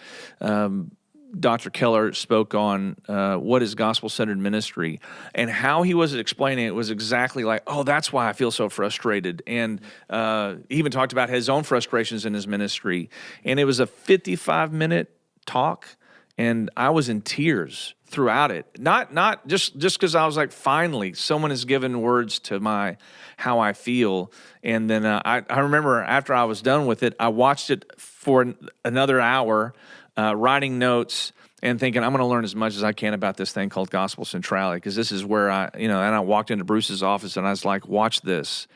Dr. Keller spoke on what is gospel-centered ministry, and how he was explaining it was exactly like, oh, that's why I feel so frustrated. And he even talked about his own frustrations in his ministry. And it was a 55-minute talk, and I was in tears throughout it. Not just because I was like, finally, someone has given words to how I feel. And then I remember after I was done with it, I watched it for another hour, writing notes and thinking, I'm going to learn as much as I can about this thing called gospel centrality, because this is where and I walked into Bruce's office and I was like, watch this,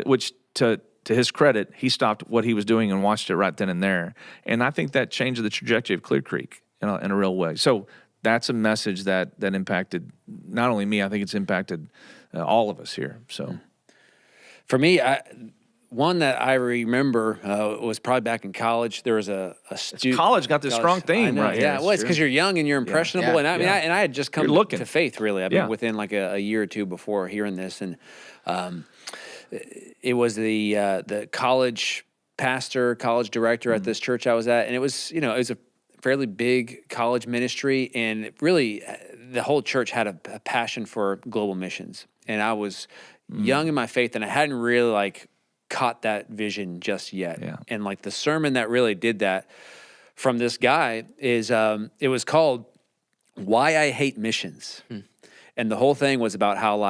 which to his credit, he stopped what he was doing and watched it right then and there. And I think that changed the trajectory of Clear Creek in a real way. So that's a message that impacted not only me, I think it's impacted all of us here. So for me, one that I remember was probably back in college. There was a student. College got this strong theme, right? Yeah, well, it's because you're young and you're impressionable. And I had just come to faith, really. I've been within like a year or two before hearing this. And it was the college pastor, college director at this church I was at. And it was, it was a fairly big college ministry. And really, the whole church had a passion for global missions. And I was young in my faith, and I hadn't really caught that vision just yet. Yeah. And the sermon that really did that from this guy is, it was called Why I Hate Missions. And the whole thing was about how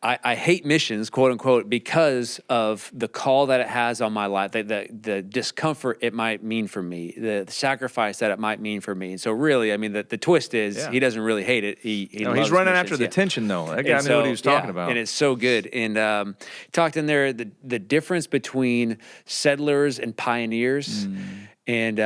I hate missions, quote unquote, because of the call that it has on my life, the discomfort it might mean for me, the sacrifice that it might mean for me. And so really, I mean, the twist is he doesn't really hate it. He's running after the tension, though. That guy knew what he was talking about. And it's so good. And talked in there the difference between settlers and pioneers. And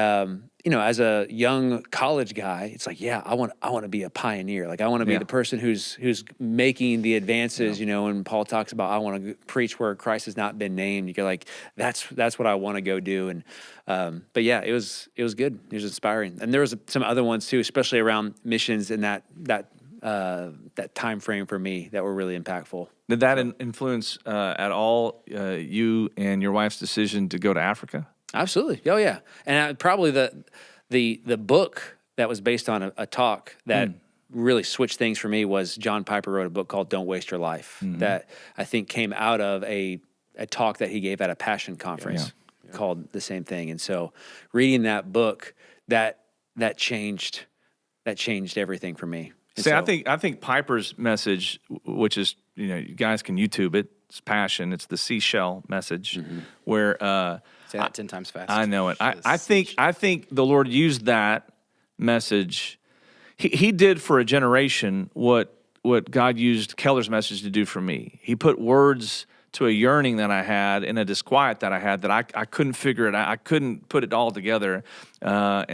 as a young college guy, it's like, I want to be a pioneer. I want to be the person who's making the advances. When Paul talks about, I want to preach where Christ has not been named. You go like, that's what I want to go do. And but it was good. It was inspiring. And there was some other ones too, especially around missions in that time frame for me that were really impactful. Did that influence at all you and your wife's decision to go to Africa? Absolutely. Oh, yeah. And probably the book that was based on a talk that really switched things for me was John Piper wrote a book called Don't Waste Your Life that I think came out of a talk that he gave at a Passion conference called the same thing. And so reading that book, that changed everything for me. See, I think Piper's message, which is, you guys can YouTube it, it's Passion, it's the seashell message, where say that 10 times fast. I know it. I think the Lord used that message. He did for a generation what God used Keller's message to do for me. He put words to a yearning that I had and a disquiet that I had that I couldn't figure it out. I couldn't put it all together. But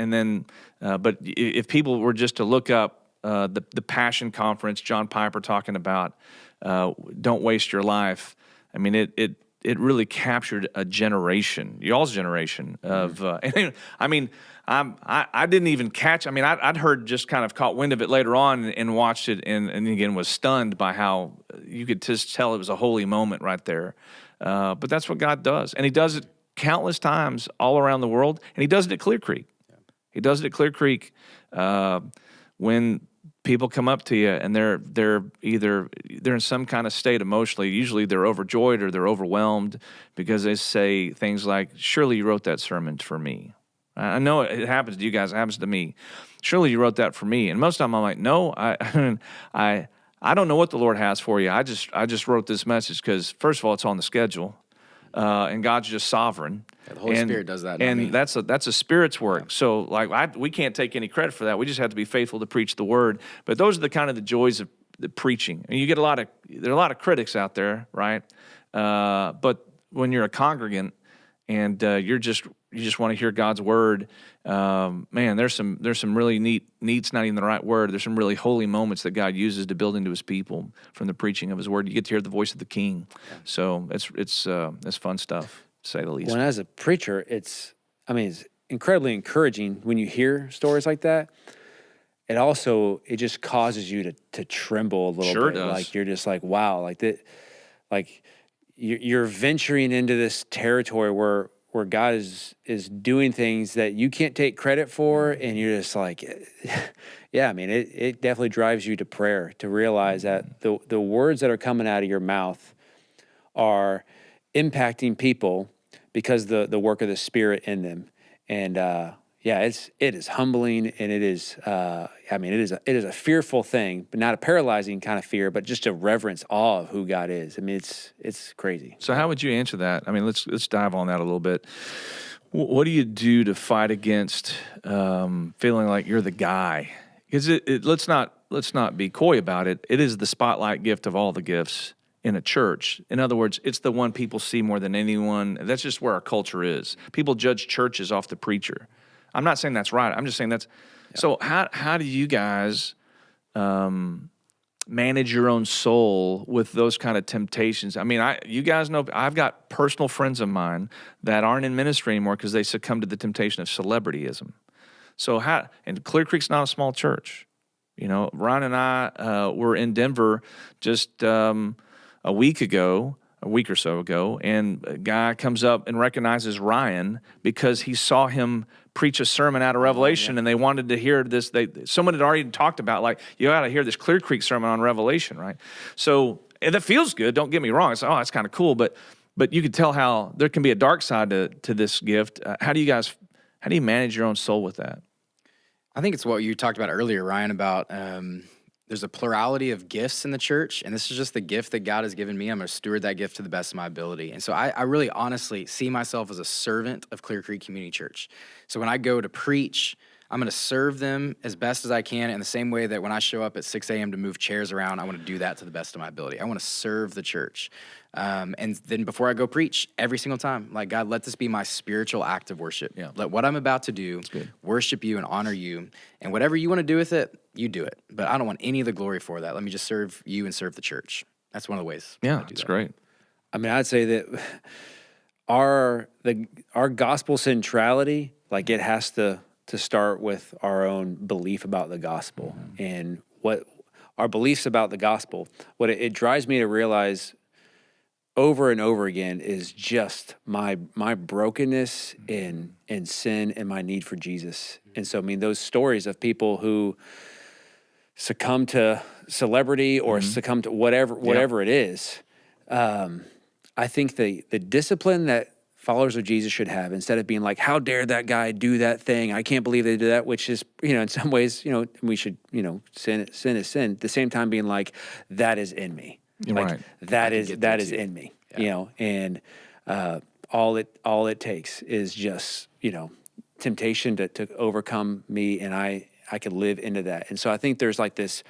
if people were just to look up the Passion Conference, John Piper talking about don't waste your life. I mean, it really captured a generation, y'all's generation of. And I mean, I didn't even catch. I mean, I'd heard, just kind of caught wind of it later on and watched it, and again was stunned by how you could just tell it was a holy moment right there. But that's what God does, and He does it countless times all around the world, and He does it at Clear Creek. He does it at Clear Creek when people come up to you and they're in some kind of state emotionally. Usually they're overjoyed or they're overwhelmed because they say things like, "Surely you wrote that sermon for me." I know it happens to you guys. It happens to me. "Surely you wrote that for me." And most of the time I'm like, "No, I don't know what the Lord has for you. I just wrote this message because, first of all, it's on the schedule, and God's just sovereign." Yeah, the Holy Spirit does that, not and me. that's a Spirit's work. Yeah. So like we can't take any credit for that. We just have to be faithful to preach the word. But those are the joys of the preaching. I mean, there are a lot of critics out there, right? But when you're a congregant and you just want to hear God's word, man, there's some really neat's not even the right word. There's some really holy moments that God uses to build into His people from the preaching of His word. You get to hear the voice of the King. So it's fun stuff, to say the least. Well, as a preacher, it's incredibly encouraging when you hear stories like that. It just causes you to tremble a little bit. Does. Like you're just like, wow, like you're venturing into this territory where God is doing things that you can't take credit for, and you're just like, yeah, I mean, it definitely drives you to prayer, to realize that the words that are coming out of your mouth are impacting people because the work of the Spirit in them. And it is humbling, and it is it is a fearful thing, but not a paralyzing kind of fear, but just a reverence, awe of who God is. I mean, it's crazy. So how would you answer that? I mean, let's dive on that a little bit. What do you do to fight against feeling like you're the guy? Because let's not be coy about it. It is the spotlight gift of all the gifts in a church. In other words, it's the one people see more than anyone. That's just where our culture is. People judge churches off the preacher. I'm not saying that's right. I'm just saying that's... Yeah. So how do you guys manage your own soul with those kind of temptations? I mean, you guys know I've got personal friends of mine that aren't in ministry anymore because they succumbed to the temptation of celebrityism. So and Clear Creek's not a small church. You know, Ryan and I were in Denver just a week or so ago, and a guy comes up and recognizes Ryan because he saw him preach a sermon out of Revelation, and they wanted to hear this. Someone had already talked about, like, you got to hear this Clear Creek sermon on Revelation, right? So, and that feels good. Don't get me wrong. It's that's kind of cool, but you could tell how there can be a dark side to this gift. How do you manage your own soul with that? I think it's what you talked about earlier, Ryan, about there's a plurality of gifts in the church, and this is just the gift that God has given me. I'm going to steward that gift to the best of my ability. And so I really honestly see myself as a servant of Clear Creek Community Church. So when I go to preach, I'm going to serve them as best as I can in the same way that when I show up at 6 a.m. to move chairs around, I want to do that to the best of my ability. I want to serve the church. And then before I go preach, every single time, like, God, let this be my spiritual act of worship. Yeah. Let what I'm about to do worship you and honor you. And whatever you want to do with it, you do it. But I don't want any of the glory for that. Let me just serve you and serve the church. That's one of the ways. Yeah, that's great. I mean, I'd say that our gospel centrality, like, it has to start with our own belief about the gospel, and what our beliefs about the gospel. What it drives me to realize over and over again is just my brokenness and sin and my need for Jesus. And so, I mean, those stories of people who succumb to celebrity or succumb to whatever it is, I think the discipline that followers of Jesus should have, instead of being like, how dare that guy do that thing? I can't believe they did that, which is, in some ways, we should, sin is sin. At the same time being like, that is in me. Like, that is in me, and all it takes is just, temptation to overcome me, and I could live into that. And so I think there's like this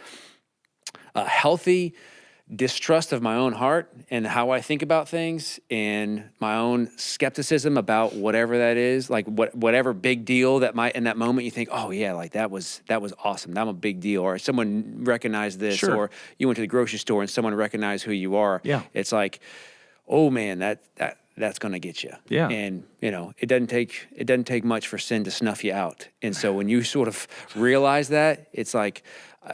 healthy distrust of my own heart and how I think about things, and my own skepticism about whatever that is, like whatever big deal that might, in that moment you think, oh yeah, like that was awesome. That was a big deal. Or someone recognized this, or you went to the grocery store and someone recognized who you are. Yeah. It's like, oh man, that's going to get you. Yeah. And it doesn't take much for sin to snuff you out. And so when you sort of realize that, it's like,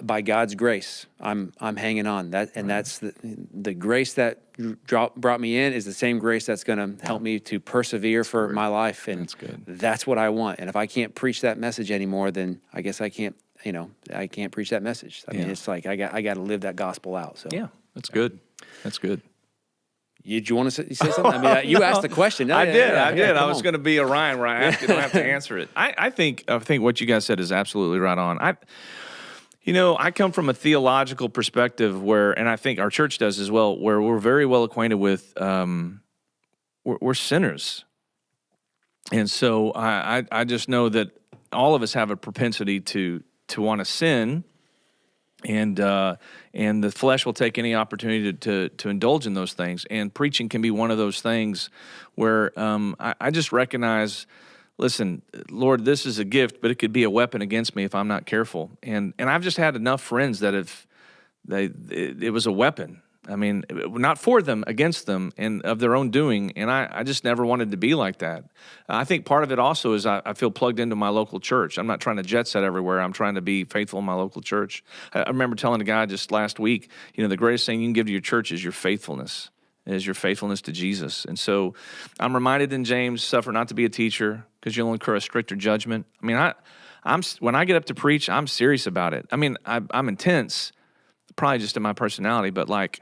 by God's grace, I'm hanging on. That's the grace that brought me in is the same grace that's going to help me to persevere for my life. And That's good. That's what I want. And if I can't preach that message anymore, then I guess I can't. I can't preach that message. I mean, it's like I got to live that gospel out. So Yeah, that's good. That's good. Did you want to say something? I mean, you asked the question. I did. Yeah, I was going to be Orion where I don't have to answer it. I think what you guys said is absolutely right on. I come from a theological perspective and I think our church does as well, where we're very well acquainted with we're sinners. And so I just know that all of us have a propensity to want to sin, and the flesh will take any opportunity to indulge in those things. And preaching can be one of those things where I just recognize, listen, Lord, this is a gift, but it could be a weapon against me if I'm not careful. And I've just had enough friends that it was a weapon. I mean, not for them, against them, and of their own doing. And I just never wanted to be like that. I think part of it also is I feel plugged into my local church. I'm not trying to jet set everywhere. I'm trying to be faithful in my local church. I remember telling a guy just last week, the greatest thing you can give to your church is your faithfulness. Is your faithfulness to Jesus. And so I'm reminded in James, suffer not to be a teacher, because you'll incur a stricter judgment. I mean, I'm when I get up to preach, I'm serious about it. I mean, I'm intense, probably just in my personality, but like,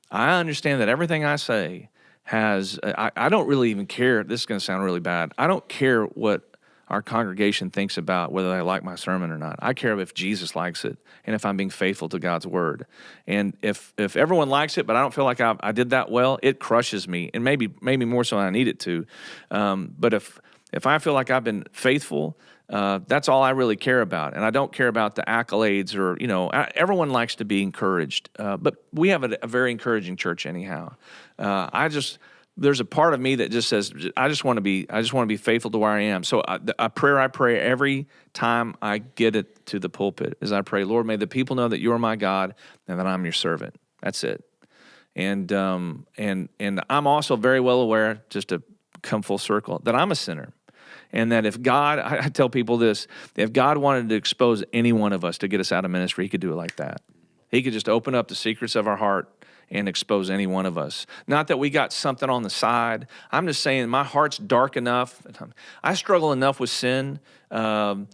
I understand that everything I say has, I don't really even care. This is going to sound really bad. I don't care what our congregation thinks about whether they like my sermon or not. I care if Jesus likes it and if I'm being faithful to God's word. And if everyone likes it, but I don't feel like I did that well, it crushes me, and maybe more so than I need it to. But if I feel like I've been faithful, that's all I really care about. And I don't care about the accolades or, everyone likes to be encouraged. But we have a very encouraging church anyhow. There's a part of me that just says, I just want to be faithful to where I am. So a prayer I pray every time I get it to the pulpit is I pray, Lord, may the people know that you are my God and that I'm your servant. That's it. And I'm also very well aware, just to come full circle, that I'm a sinner. And that if God, I tell people this, if God wanted to expose any one of us to get us out of ministry, he could do it like that. He could just open up the secrets of our heart and expose any one of us. Not that we got something on the side. I'm just saying my heart's dark enough. I struggle enough with sin that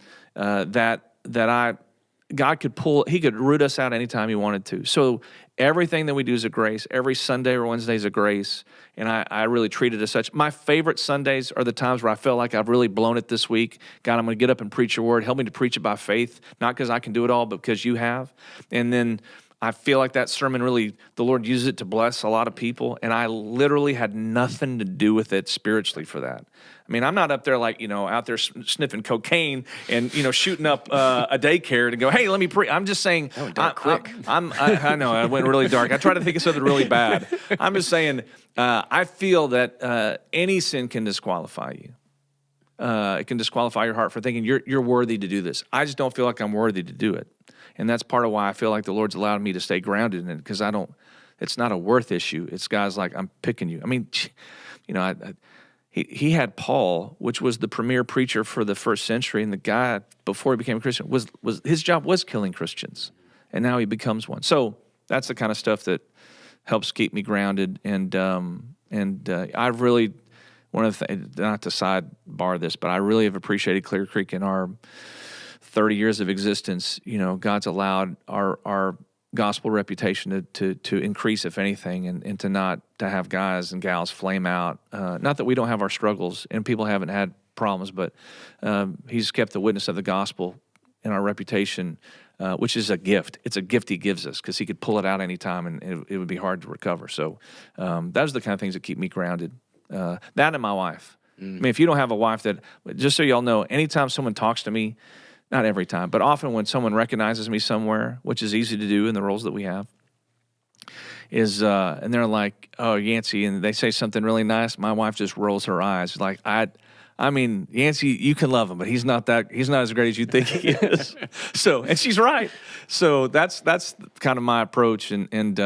God could root us out anytime he wanted to. So everything that we do is a grace. Every Sunday or Wednesday is a grace, and I really treat it as such. My favorite Sundays are the times where I feel like I've really blown it this week. God, I'm going to get up and preach your word. Help me to preach it by faith, not because I can do it all, but because you have. And then I feel like that sermon really, the Lord uses it to bless a lot of people, and I literally had nothing to do with it spiritually for that. I mean, I'm not up there like, out there sniffing cocaine and, shooting up a daycare to go, hey, let me preach. I'm just saying, I know, I went really dark. I tried to think of something really bad. I'm just saying, I feel that any sin can disqualify you. It can disqualify your heart for thinking you're worthy to do this. I just don't feel like I'm worthy to do it. And that's part of why I feel like the Lord's allowed me to stay grounded in it, because it's not a worth issue. It's guys like, I'm picking you. I mean, he had Paul, which was the premier preacher for the first century, and the guy, before he became a Christian, was his job was killing Christians, and now he becomes one. So that's the kind of stuff that helps keep me grounded. And I've really, one of the not to sidebar this, but I really have appreciated Clear Creek in our 30 years of existence. God's allowed our gospel reputation to increase, if anything, and to have guys and gals flame out. Not that we don't have our struggles and people haven't had problems, but he's kept the witness of the gospel in our reputation, which is a gift. It's a gift he gives us, because he could pull it out any time and it would be hard to recover. So those are the kind of things that keep me grounded. That and my wife. I mean, if you don't have a wife that, just so y'all know, anytime someone talks to me, not every time, but often when someone recognizes me somewhere, which is easy to do in the roles that we have, is and they're like, oh, Yancey, and they say something really nice, my wife just rolls her eyes. Like, I mean, Yancey, you can love him, but he's not as great as you think he is. So, and she's right. So that's kind of my approach, and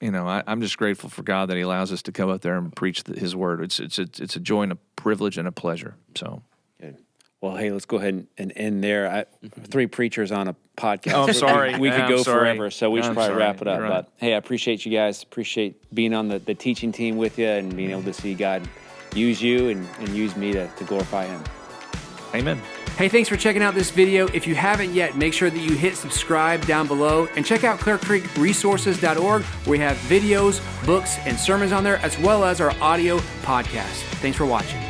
I'm just grateful for God that He allows us to come up there and preach His word. It's a joy and a privilege and a pleasure. So. Good. Well, hey, let's go ahead and end there. 3 preachers on a podcast. Oh, I'm sorry. We could I'm go sorry. forever, so we should probably wrap it up. Right. But hey, I appreciate you guys. Appreciate being on the teaching team with you and being able to see God use you and use me to glorify Him. Amen. Hey, thanks for checking out this video. If you haven't yet, make sure that you hit subscribe down below and check out clearcreekresources.org, where we have videos, books, and sermons on there, as well as our audio podcast. Thanks for watching.